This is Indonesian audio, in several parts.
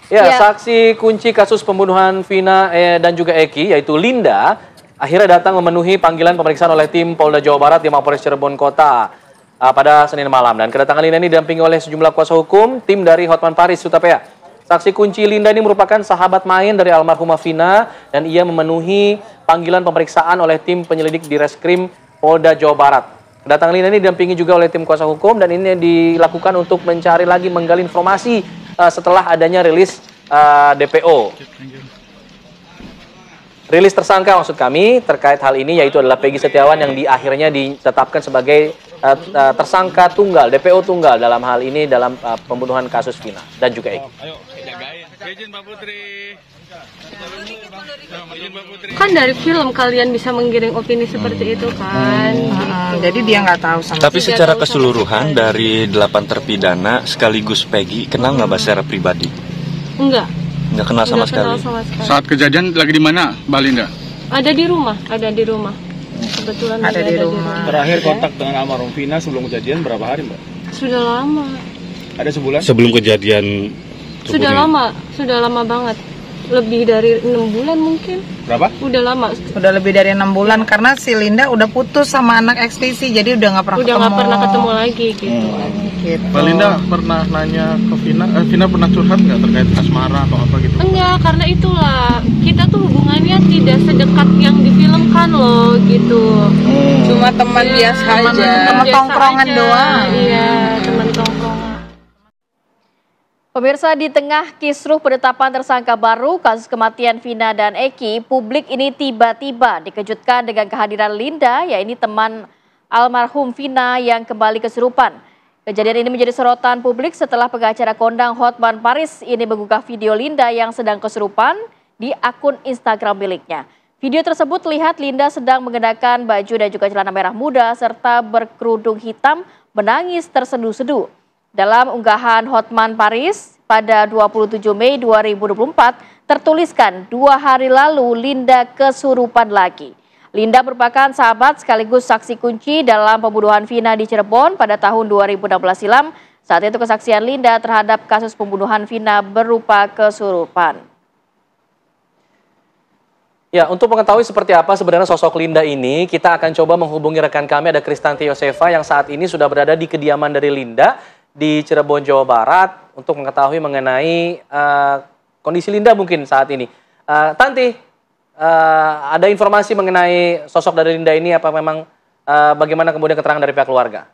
Ya, saksi kunci kasus pembunuhan Vina dan juga Eki, yaitu Linda, akhirnya datang memenuhi panggilan pemeriksaan oleh tim Polda Jawa Barat di Mapolres Cirebon Kota pada Senin malam. Dan kedatangan Linda ini didampingi oleh sejumlah kuasa hukum, tim dari Hotman Paris Hutapea. Saksi kunci Linda ini merupakan sahabat main dari almarhumah Vina dan ia memenuhi panggilan pemeriksaan oleh tim penyelidik di Reskrim Polda Jawa Barat. Kedatangan Linda ini didampingi juga oleh tim kuasa hukum dan ini dilakukan untuk mencari lagi menggali informasi setelah adanya rilis DPO. Rilis tersangka maksud kami terkait hal ini yaitu adalah Peggy Setiawan yang akhirnya ditetapkan sebagai tersangka tunggal, DPO tunggal dalam hal ini dalam pembunuhan kasus Vina dan juga Eki. Kan dari film kalian bisa menggiring opini seperti itu kan. Jadi dia nggak tahu sama. Tapi secara keseluruhan dari 8 terpidana sekaligus Peggy kenal nggak secara pribadi? Enggak. Nggak kenal sama sekali. Saat kejadian lagi di mana, Mbak Linda? Ada di rumah. Kebetulan ada di rumah. Terakhir kontak dengan almarhum Vina sebelum kejadian berapa hari, Mbak? Sudah lama. Ada sebulan? Sebelum kejadian. Sudah lama banget. Lebih dari 6 bulan mungkin. Berapa? Udah lama. Udah lebih dari 6 bulan karena si Linda udah putus sama anak ekstisi, jadi udah nggak pernah ketemu lagi gitu. Gitu. Mbak Linda pernah nanya ke Vina, Vina pernah curhat nggak terkait asmara atau apa gitu? Enggak, karena itulah kita tuh hubungannya tidak sedekat yang difilmkan loh gitu. Cuma teman biasa aja. Teman tongkrongan doang. Iya, teman tongkrongan. Pemirsa, di tengah kisruh penetapan tersangka baru kasus kematian Vina dan Eki, publik ini tiba-tiba dikejutkan dengan kehadiran Linda, yaitu teman almarhum Vina yang kembali kesurupan. Kejadian ini menjadi sorotan publik setelah pengacara kondang Hotman Paris ini mengunggah video Linda yang sedang kesurupan di akun Instagram miliknya. Video tersebut terlihat Linda sedang mengenakan baju dan juga celana merah muda serta berkerudung hitam menangis terseduh-seduh. Dalam unggahan Hotman Paris pada 27 Mei 2024 tertuliskan 2 hari lalu Linda kesurupan lagi. Linda merupakan sahabat sekaligus saksi kunci dalam pembunuhan Vina di Cirebon pada tahun 2016 silam. Saat itu kesaksian Linda terhadap kasus pembunuhan Vina berupa kesurupan. Ya, untuk mengetahui seperti apa sebenarnya sosok Linda ini, kita akan coba menghubungi rekan kami ada Kristanti Yosefa yang saat ini sudah berada di kediaman dari Linda di Cirebon, Jawa Barat untuk mengetahui mengenai kondisi Linda mungkin saat ini. Tanti, ada informasi mengenai sosok dari Linda ini apa memang bagaimana kemudian keterangan dari pihak keluarga?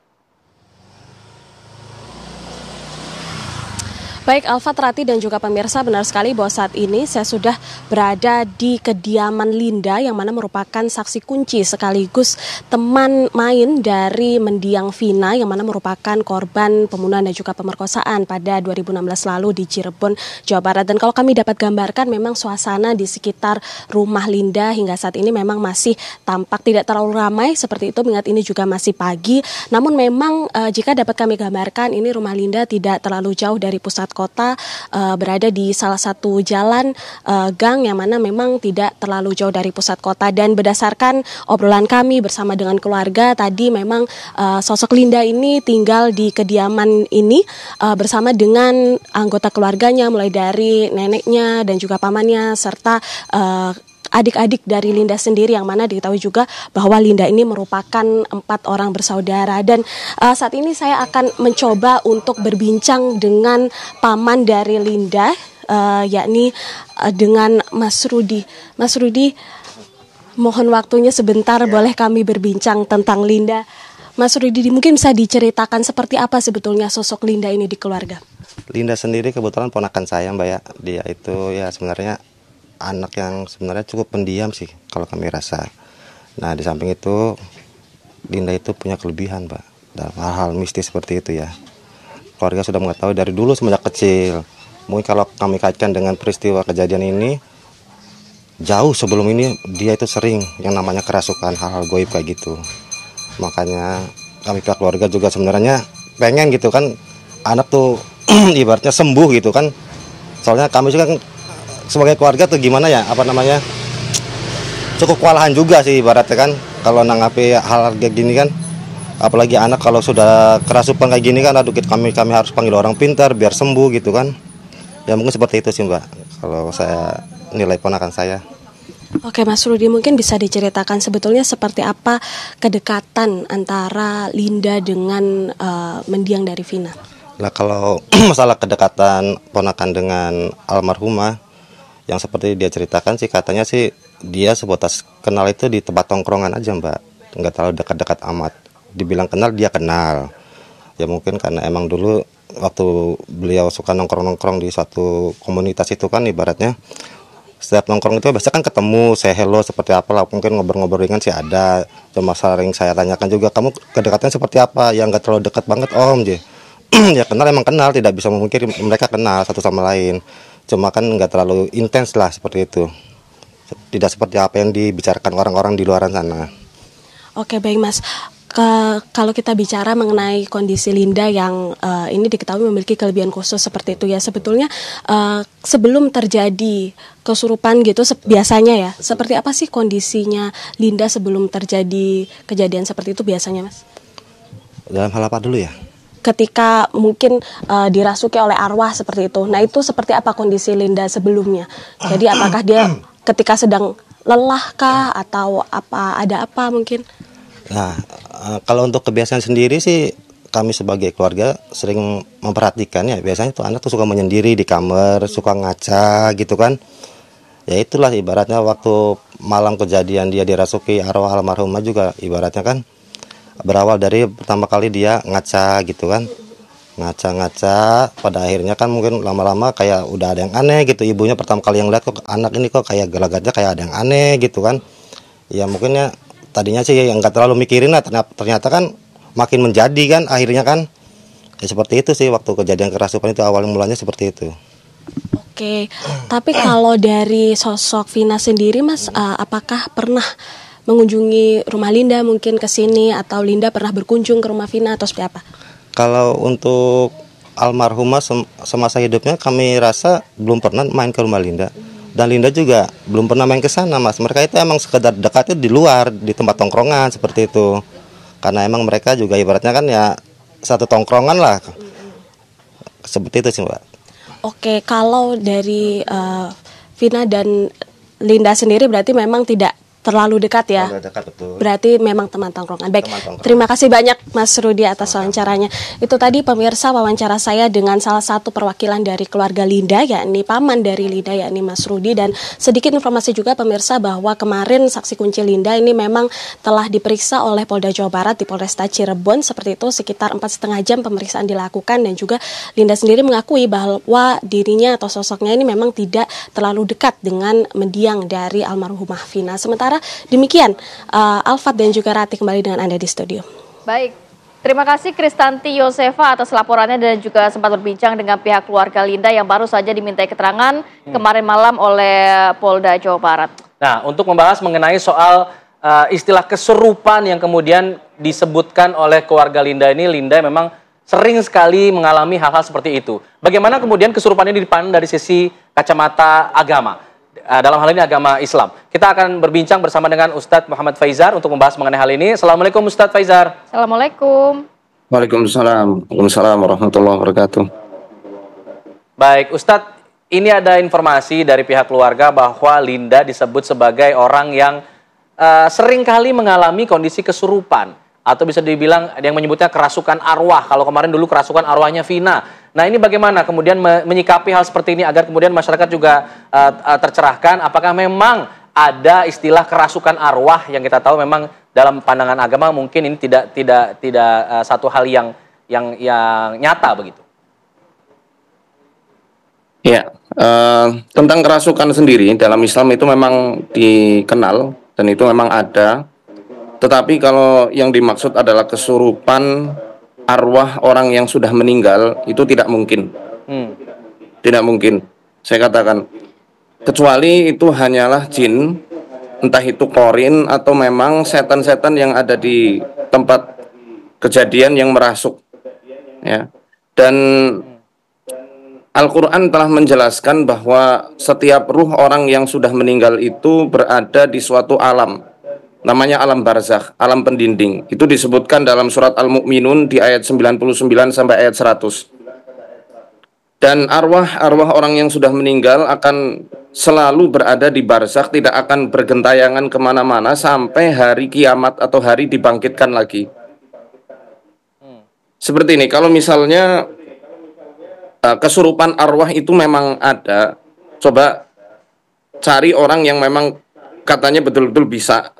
Baik Alfa, Rati dan juga pemirsa, benar sekali bahwa saat ini saya sudah berada di kediaman Linda yang mana merupakan saksi kunci sekaligus teman main dari mendiang Vina yang mana merupakan korban pembunuhan dan juga pemerkosaan pada 2016 lalu di Cirebon, Jawa Barat. Dan kalau kami dapat gambarkan memang suasana di sekitar rumah Linda hingga saat ini memang masih tampak tidak terlalu ramai seperti itu mengingat ini juga masih pagi. Namun memang jika dapat kami gambarkan ini rumah Linda tidak terlalu jauh dari pusat kota, berada di salah satu jalan gang yang mana memang tidak terlalu jauh dari pusat kota. Dan berdasarkan obrolan kami bersama dengan keluarga tadi memang sosok Linda ini tinggal di kediaman ini bersama dengan anggota keluarganya mulai dari neneknya dan juga pamannya serta adik-adik dari Linda sendiri yang mana diketahui juga bahwa Linda ini merupakan 4 orang bersaudara. Dan saat ini saya akan mencoba untuk berbincang dengan paman dari Linda, yakni dengan Mas Rudi. Mas Rudi, mohon waktunya sebentar, boleh kami berbincang tentang Linda. Mas Rudi, mungkin bisa diceritakan seperti apa sebetulnya sosok Linda ini di keluarga? Linda sendiri kebetulan ponakan saya, Mbak ya. Dia itu ya sebenarnya anak yang sebenarnya cukup pendiam sih kalau kami rasa. Nah di samping itu Linda itu punya kelebihan Pak dalam hal-hal mistis seperti itu ya. Keluarga sudah mengetahui dari dulu semenjak kecil. Mungkin kalau kami kaitkan dengan peristiwa kejadian ini, jauh sebelum ini dia itu sering yang namanya kerasukan, hal-hal goib kayak gitu. Makanya kami pihak keluarga juga sebenarnya pengen gitu kan anak tuh ibaratnya sembuh gitu kan. Soalnya kami juga kan sebagai keluarga tuh gimana ya, cukup kewalahan juga sih ibaratnya kan kalau nanggapi hal kayak gini kan, apalagi anak kalau sudah kerasukan kayak gini kan, aduh kami harus panggil orang pintar biar sembuh gitu kan. Ya mungkin seperti itu sih Mbak, kalau saya nilai ponakan saya. Oke Mas Rudi, mungkin bisa diceritakan sebetulnya seperti apa kedekatan antara Linda dengan mendiang dari Vina? Nah kalau masalah kedekatan ponakan dengan almarhumah, yang seperti dia ceritakan sih katanya sih dia sebatas kenal itu di tempat tongkrongan aja Mbak, nggak terlalu dekat-dekat amat. Dibilang kenal, dia kenal. Ya mungkin karena emang dulu waktu beliau suka nongkrong-nongkrong di suatu komunitas itu kan ibaratnya setiap nongkrong itu biasanya kan ketemu, say hello seperti apa lah, mungkin ngobrol-ngobrol ringan sih ada. Cuma sering saya tanyakan juga, kamu kedekatannya seperti apa? Yang nggak terlalu dekat banget Om, ya kenal emang kenal, tidak bisa memungkiri mereka kenal satu sama lain. Cuma kan nggak terlalu intens lah seperti itu. Tidak seperti apa yang dibicarakan orang-orang di luar sana. Oke baik Mas. Kalau kita bicara mengenai kondisi Linda yang ini diketahui memiliki kelebihan khusus seperti itu ya, sebetulnya sebelum terjadi kesurupan gitu biasanya ya, seperti apa sih kondisinya Linda sebelum terjadi kejadian seperti itu biasanya Mas? Dalam hal apa dulu ya? Ketika mungkin dirasuki oleh arwah seperti itu, nah itu seperti apa kondisi Linda sebelumnya? Jadi apakah dia ketika sedang lelah kah atau ada apa mungkin? Nah, kalau untuk kebiasaan sendiri sih kami sebagai keluarga sering memperhatikan ya. Biasanya tuh anak tuh suka menyendiri di kamar, suka ngaca gitu kan. Ya itulah ibaratnya waktu malam kejadian dia dirasuki arwah almarhumah juga ibaratnya kan berawal dari pertama kali dia ngaca gitu kan. Ngaca-ngaca pada akhirnya kan mungkin lama-lama kayak udah ada yang aneh gitu. Ibunya pertama kali yang lihat kok anak ini kok kayak gelagatnya kayak ada yang aneh gitu kan. Ya mungkinnya tadinya sih yang nggak terlalu mikirin lah, ternyata kan makin menjadi kan akhirnya kan ya seperti itu sih waktu kejadian kerasukan itu awal mulanya seperti itu. Oke, tapi kalau dari sosok Vina sendiri Mas, apakah pernah mengunjungi rumah Linda mungkin ke sini atau Linda pernah berkunjung ke rumah Vina atau seperti apa? Kalau untuk almarhumah semasa hidupnya kami rasa belum pernah main ke rumah Linda. Dan Linda juga belum pernah main ke sana Mas. Mereka itu emang sekedar dekatnya di luar, di tempat tongkrongan seperti itu. Karena emang mereka juga ibaratnya kan ya satu tongkrongan lah. Seperti itu sih Mbak. Oke, kalau dari Vina dan Linda sendiri berarti memang tidak terlalu dekat ya. Dekat, betul. Berarti memang teman tongkrongan. Baik, terima kasih banyak Mas Rudi atas wawancaranya. Itu tadi pemirsa wawancara saya dengan salah satu perwakilan dari keluarga Linda, yakni paman dari Linda, yakni Mas Rudi. Dan sedikit informasi juga pemirsa bahwa kemarin saksi kunci Linda ini memang telah diperiksa oleh Polda Jawa Barat di Polresta Cirebon. Seperti itu sekitar 4,5 jam pemeriksaan dilakukan dan juga Linda sendiri mengakui bahwa dirinya atau sosoknya ini memang tidak terlalu dekat dengan mendiang dari almarhumah Vina. Sementara demikian, Alfat dan juga Rati kembali dengan Anda di studio. Baik, terima kasih Kristanti Yosefa atas laporannya dan juga sempat berbincang dengan pihak keluarga Linda yang baru saja dimintai keterangan kemarin malam oleh Polda Jawa Barat. Nah, untuk membahas mengenai soal istilah kesurupan yang kemudian disebutkan oleh keluarga Linda ini, Linda memang sering sekali mengalami hal-hal seperti itu. Bagaimana kemudian kesurupan ini dipandang dari sisi kacamata agama? Dalam hal ini agama Islam. Kita akan berbincang bersama dengan Ustadz Muhammad Faizar untuk membahas mengenai hal ini. Assalamualaikum Ustadz Faizar. Assalamualaikum. Waalaikumsalam. Waalaikumsalam warahmatullahi wabarakatuh. Baik Ustadz, ini ada informasi dari pihak keluarga bahwa Linda disebut sebagai orang yang sering kali mengalami kondisi kesurupan. Atau bisa dibilang ada yang menyebutnya kerasukan arwah. Kalau kemarin dulu kerasukan arwahnya Vina. Nah ini bagaimana kemudian menyikapi hal seperti ini agar kemudian masyarakat juga tercerahkan. Apakah memang ada istilah kerasukan arwah yang kita tahu memang dalam pandangan agama mungkin ini tidak satu hal yang nyata begitu. Ya, tentang kerasukan sendiri dalam Islam itu memang dikenal dan itu memang ada. Tetapi kalau yang dimaksud adalah kesurupan arwah orang yang sudah meninggal, itu tidak mungkin. Tidak mungkin. Saya katakan, kecuali itu hanyalah jin, entah itu korin atau memang setan-setan yang ada di tempat kejadian yang merasuk. Ya. Dan Al-Quran telah menjelaskan bahwa setiap ruh orang yang sudah meninggal itu berada di suatu alam. Namanya alam barzakh, alam pendinding. Itu disebutkan dalam surat Al-Mu'minun di ayat 99 sampai ayat 100. Dan arwah-arwah orang yang sudah meninggal akan selalu berada di barzakh, tidak akan bergentayangan kemana-mana sampai hari kiamat atau hari dibangkitkan lagi. Seperti ini, kalau misalnya kesurupan arwah itu memang ada, coba cari orang yang memang katanya betul-betul bisa,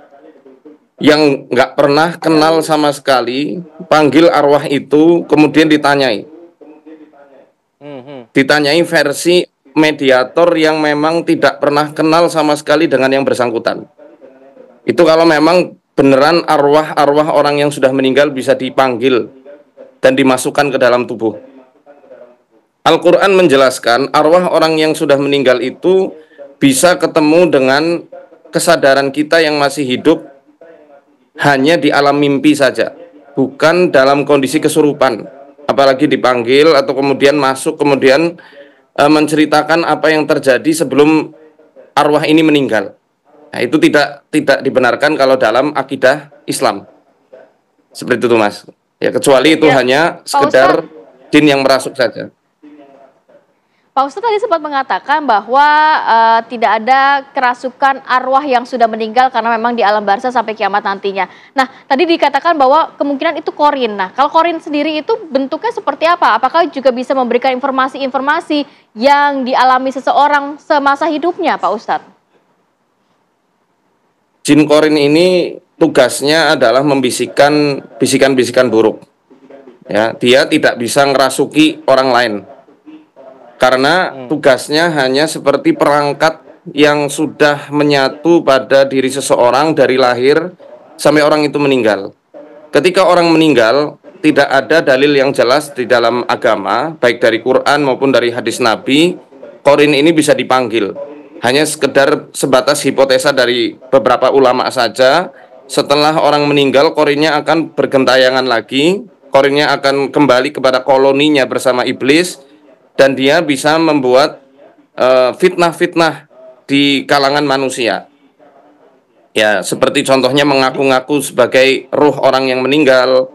yang nggak pernah kenal sama sekali, panggil arwah itu, kemudian ditanyai versi mediator yang memang tidak pernah kenal sama sekali dengan yang bersangkutan. Itu kalau memang beneran arwah-arwah orang yang sudah meninggal bisa dipanggil dan dimasukkan ke dalam tubuh. Al-Quran menjelaskan arwah orang yang sudah meninggal itu bisa ketemu dengan kesadaran kita yang masih hidup hanya di alam mimpi saja, bukan dalam kondisi kesurupan, apalagi dipanggil atau kemudian masuk, kemudian menceritakan apa yang terjadi sebelum arwah ini meninggal. Nah, itu tidak dibenarkan kalau dalam akidah Islam. Seperti itu, Mas. Ya, kecuali itu hanya sekedar jin yang merasuk saja. Pak Ustadz tadi sempat mengatakan bahwa tidak ada kerasukan arwah yang sudah meninggal karena memang di alam barzah sampai kiamat nantinya. Nah, tadi dikatakan bahwa kemungkinan itu korin. Nah, kalau korin sendiri itu bentuknya seperti apa? Apakah juga bisa memberikan informasi-informasi yang dialami seseorang semasa hidupnya, Pak Ustadz? Jin korin ini tugasnya adalah membisikkan bisikan-bisikan buruk. Ya, dia tidak bisa ngerasuki orang lain. Karena tugasnya hanya seperti perangkat yang sudah menyatu pada diri seseorang dari lahir sampai orang itu meninggal. Ketika orang meninggal, tidak ada dalil yang jelas di dalam agama, baik dari Quran maupun dari hadis Nabi, korin ini bisa dipanggil. Hanya sekedar sebatas hipotesa dari beberapa ulama saja. Setelah orang meninggal, korinnya akan bergentayangan lagi, korinnya akan kembali kepada koloninya bersama iblis, dan dia bisa membuat fitnah-fitnah di kalangan manusia. Ya, seperti contohnya mengaku-ngaku sebagai ruh orang yang meninggal,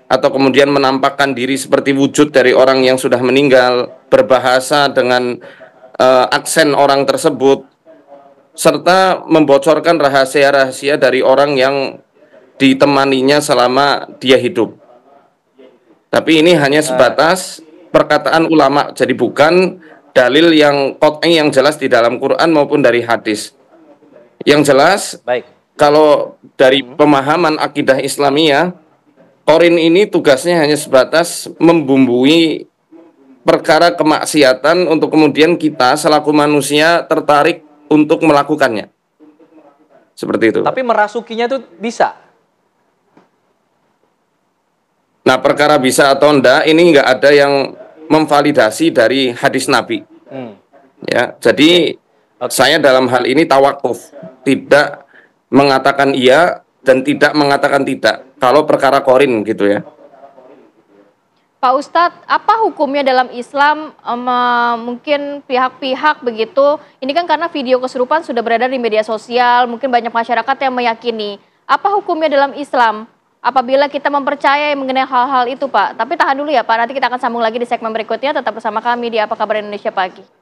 atau kemudian menampakkan diri seperti wujud dari orang yang sudah meninggal, berbahasa dengan aksen orang tersebut, serta membocorkan rahasia-rahasia dari orang yang ditemaninya selama dia hidup. Tapi ini hanya sebatas perkataan ulama, jadi bukan dalil yang qat'i yang jelas di dalam Quran maupun dari hadis. Yang jelas, kalau dari pemahaman akidah Islamiyah, korin ini tugasnya hanya sebatas membumbui perkara kemaksiatan untuk kemudian kita selaku manusia tertarik untuk melakukannya. Seperti itu. Tapi merasukinya itu bisa? Nah, perkara bisa atau enggak, ini enggak ada yang memvalidasi dari hadis Nabi. Ya, jadi saya dalam hal ini tawakuf, tidak mengatakan iya dan tidak mengatakan tidak. Kalau perkara korin gitu ya. Pak Ustadz, apa hukumnya dalam Islam mungkin pihak-pihak begitu, ini kan karena video kesurupan sudah beredar di media sosial, mungkin banyak masyarakat yang meyakini. Apa hukumnya dalam Islam apabila kita mempercayai mengenai hal-hal itu, Pak? Tapi tahan dulu ya, Pak, nanti kita akan sambung lagi di segmen berikutnya, tetap bersama kami di Apa Kabar Indonesia Pagi.